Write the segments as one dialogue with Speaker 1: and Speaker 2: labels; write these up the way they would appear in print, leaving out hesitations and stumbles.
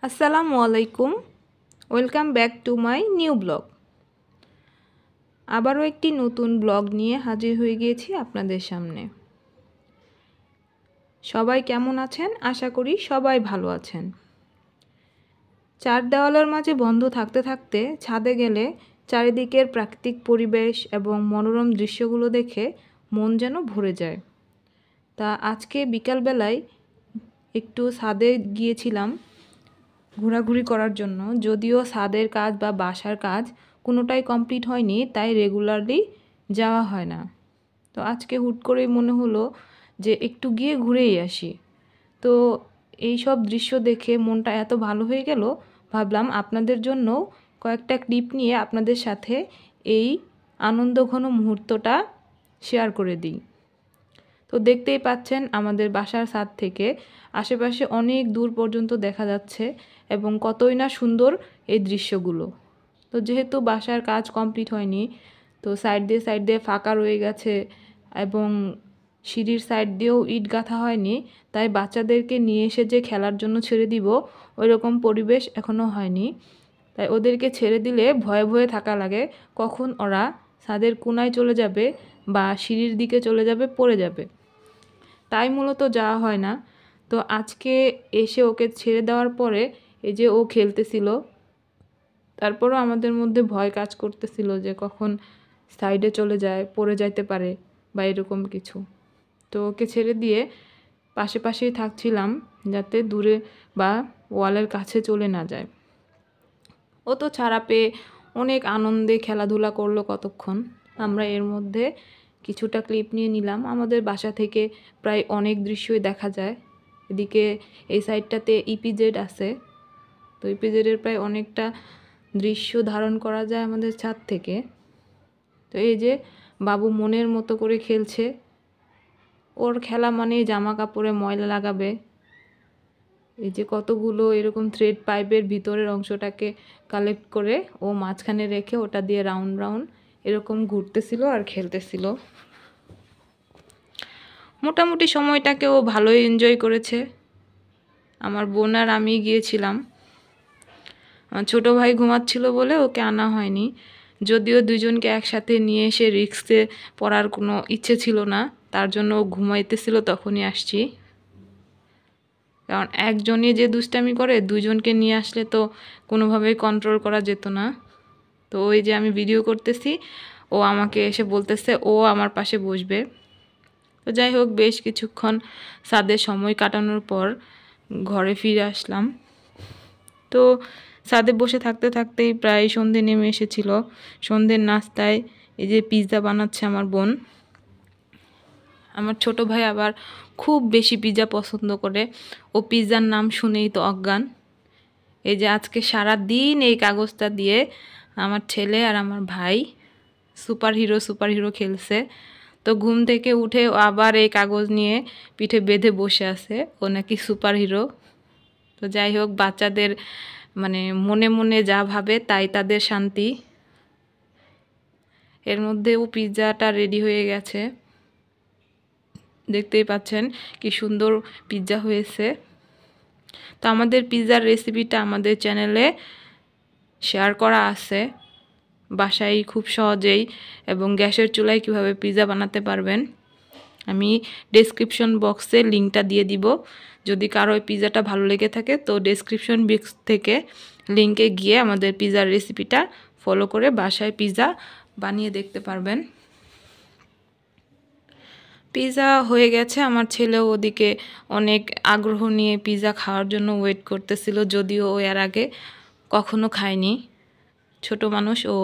Speaker 1: আসসালামু আলাইকুম, welcome back to my new blog. আবারও একটি নতুন ব্লগ নিয়ে হাজির হয়ে গিয়েছি আপনাদের সামনে। সবাই কেমন আছেন? আশা করি সবাই ভালো আছেন। চার দেওয়ালের মাঝে বন্ধ থাকতে থাকতে ছাদে গেলে চারিদিকের প্রাকৃতিক পরিবেশ এবং মনোরম দৃশ্যগুলো দেখে মন যেন ভরে যায়। তা আজকে বিকালবেলায় একটু ছাদে গিয়েছিলাম ঘোরাঘুরি করার জন্য। যদিও ছাদের কাজ বা বাসার কাজ কোনোটাই কমপ্লিট হয়নি, তাই রেগুলারলি যাওয়া হয় না। তো আজকে হুট করেই মনে হলো যে একটু গিয়ে ঘুরেই আসি। তো এই সব দৃশ্য দেখে মনটা এত ভালো হয়ে গেল, ভাবলাম আপনাদের জন্য কয়েকটা ক্লিপ নিয়ে আপনাদের সাথে এই আনন্দঘন মুহূর্তটা শেয়ার করে দিই। তো দেখতেই পাচ্ছেন আমাদের বাসার ছাদ থেকে আশেপাশে অনেক দূর পর্যন্ত দেখা যাচ্ছে এবং কতই না সুন্দর এই দৃশ্যগুলো। তো যেহেতু বাসার কাজ কমপ্লিট হয়নি, তো সাইড দিয়ে ফাঁকা রয়ে গেছে এবং সিঁড়ির সাইড দিয়েও ইট গাঁথা হয়নি, তাই বাচ্চাদেরকে নিয়ে এসে যে খেলার জন্য ছেড়ে দিব ওই রকম পরিবেশ এখনও হয়নি। তাই ওদেরকে ছেড়ে দিলে ভয়ে ভয়ে থাকা লাগে কখন ওরা ছাদের কোনায় চলে যাবে বা সিঁড়ির দিকে চলে যাবে, পড়ে যাবে। তাই মূলত যাওয়া হয় না। তো আজকে এসে ওকে ছেড়ে দেওয়ার পরে এই যে ও খেলতেছিল, তারপরও আমাদের মধ্যে ভয় কাজ করতেছিল যে কখন সাইডে চলে যায়, পড়ে যাইতে পারে বা এরকম কিছু। তো ওকে ছেড়ে দিয়ে পাশেই থাকছিলাম যাতে দূরে বা ওয়ালের কাছে চলে না যায়। ও তো ছাড়া পেয়ে অনেক আনন্দে খেলাধুলা করলো কতক্ষণ। আমরা এর মধ্যে কিছুটা ক্লিপ নিয়ে নিলাম। আমাদের বাসা থেকে প্রায় অনেক দৃশ্যই দেখা যায়। এদিকে এই সাইডটাতে ইপিজেড আছে, তো ইপিজেডের প্রায় অনেকটা দৃশ্য ধারণ করা যায় আমাদের ছাদ থেকে। তো এই যে বাবু মনের মতো করে খেলছে। ওর খেলা মানেই জামা কাপড়ে ময়লা লাগাবে। এই যে কতগুলো এরকম থ্রেড পাইপের ভিতরের অংশটাকে কালেক্ট করে ও মাঝখানে রেখে ওটা দিয়ে রাউন্ড রাউন্ড এরকম ঘুরতেছিল আর খেলতেছিল। মোটামুটি সময়টাকে ও ভালোই এনজয় করেছে। আমার বোন আর আমি গিয়েছিলাম। আমার ছোটো ভাই ঘুমাচ্ছিল বলে ওকে আনা হয়নি। যদিও দুজনকে একসাথে নিয়ে এসে রিস্কে পড়ার কোনো ইচ্ছে ছিল না, তার জন্য ও ঘুমাইতেছিল তখনই আসছি। কারণ একজনই যে দুষ্টামি করে, দুজনকে নিয়ে আসলে তো কোনোভাবেই কন্ট্রোল করা যেত না। তো ওই যে আমি ভিডিও করতেছি, ও আমাকে এসে বলতেছে ও আমার পাশে বসবে। তো যাই হোক, বেশ কিছুক্ষণ ছাদে সময় কাটানোর পর ঘরে ফিরে আসলাম। তো ছাদে বসে থাকতে থাকতেই প্রায় সন্ধে নেমে এসেছিল। সন্ধ্যের নাস্তায় এই যে পিৎজা বানাচ্ছে আমার বোন। আমার ছোট ভাই আবার খুব বেশি পিৎজা পছন্দ করে, ও পিৎজার নাম শুনেই তো অজ্ঞান। এই যে আজকে সারা দিন এই কাগজটা দিয়ে আমার ছেলে আর আমার ভাই সুপার হিরো খেলছে। তো ঘুম থেকে উঠে আবার এই কাগজ নিয়ে পিঠে বেঁধে বসে আছে, ও নাকি সুপার হিরো। তো যাই হোক, বাচ্চাদের মানে মনে মনে যা ভাবে তাই তাদের শান্তি। এর মধ্যেও পিৎজাটা রেডি হয়ে গেছে, দেখতেই পাচ্ছেন কি সুন্দর পিৎজা হয়েছে। তো আমাদের পিৎজার রেসিপিটা আমাদের চ্যানেলে শেয়ার করা আছে। বাসায় খুব সহজেই এবং গ্যাসের চুলায় কিভাবে পিৎজা বানাতে পারবেন আমি ডেসক্রিপশন বক্সে লিঙ্কটা দিয়ে দিব। যদি কারো ওই পিৎজাটা ভালো লেগে থাকে তো ডেসক্রিপশন বক্স থেকে লিঙ্কে গিয়ে আমাদের পিৎজার রেসিপিটা ফলো করে বাসায় পিৎজা বানিয়ে দেখতে পারবেন। পিৎজা হয়ে গেছে, আমার ছেলেও ওদিকে অনেক আগ্রহ নিয়ে পিৎজা খাওয়ার জন্য ওয়েট করতেছিল, যদিও ও এর আগে কখনো খায়নি। ছোট মানুষ, ও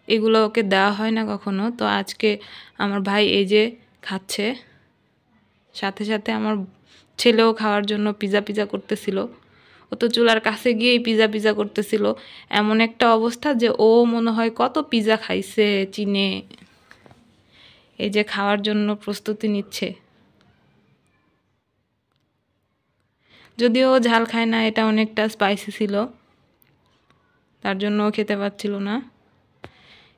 Speaker 1: এগুলো ওকে দেওয়া হয় না কখনো। তো আজকে আমার ভাই এই যে খাচ্ছে, সাথে সাথে আমার ছেলেও খাওয়ার জন্য পিৎজা করতেছিল। ও তো চুলার কাছে গিয়েই পিৎজা করতেছিল। এমন একটা অবস্থা যে ও মনে হয় কত পিৎজা খাইছে চিনে। এই যে খাওয়ার জন্য প্রস্তুতি নিচ্ছে। যদিও ও ঝাল খায় না, এটা অনেকটা স্পাইসি ছিল, তার জন্য ও খেতে পারছিল না।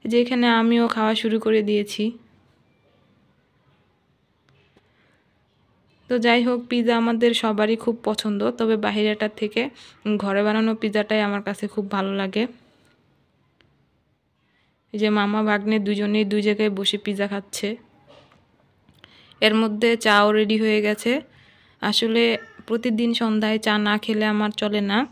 Speaker 1: যে এখানে আমিও খাওয়া শুরু করে দিয়েছি। তো তো যাই হোক, পিৎজা আমাদের সবারই খুব পছন্দ, তবে বাহিরেটার থেকে ঘরে বানানো পিৎজাটাই আমার কাছে খুব ভালো লাগে। এই যে মামা ভাগ্নে দুজনেই দুই জায়গায় বসে পিৎজা খাচ্ছে। এর মধ্যে চাও রেডি হয়ে গেছে। আসলে প্রতিদিন সন্ধ্যায় চা না খেলে আমার চলে না।